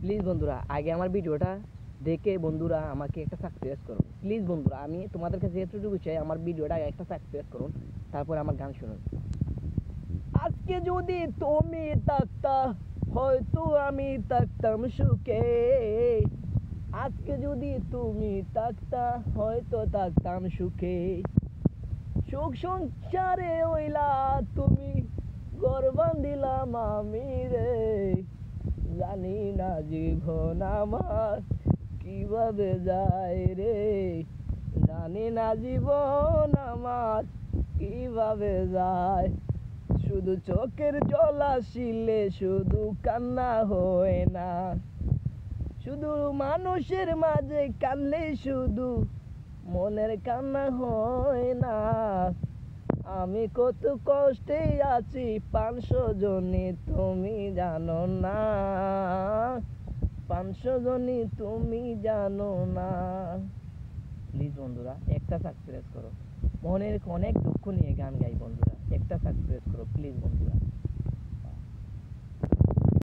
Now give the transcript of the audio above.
Please বন্ধুরা, আগে আমার ভিডিওটা দেখে বন্ধুরা আমাকে একটা সাবস্ক্রাইব করুন। প্লিজ বন্ধুরা, আমি তোমাদের কাছে এতটুকু চাই, আমার ভিডিওটা আগে একটা সাবস্ক্রাইব করুন, তারপর আমার গান শুনুন। আজকে যদি তুমি থাকতা, হয়তো আমি থাকতাম সুখে। আজকে যদি তুমি থাকতা, হয়তো থাকতাম সুখে। সুখ সংসারে হইলা তুমি, ঘর বান্ধিলাম আমি রে। জানি না জীবন আমার কিভাবে যায় রে। জানি না জীবন আমার কিভাবে যায়। শুধু চোখের জল আসিলে শুধু কান্না হয় না। শুধু মানুষের মাঝে কানলে শুধু মনের কান্না হয় না। আমি কত কষ্টে আছি 500 জনই তুমি জানো না। 500 জনই তুমি জানো না। প্লিজ বন্ধুরা, একটা সাবস্ক্রাইব করো। মনের অনেক দুঃখ নিয়ে গান গাই বন্ধুরা, একটা সাবস্ক্রাইব করো প্লিজ বন্ধুরা।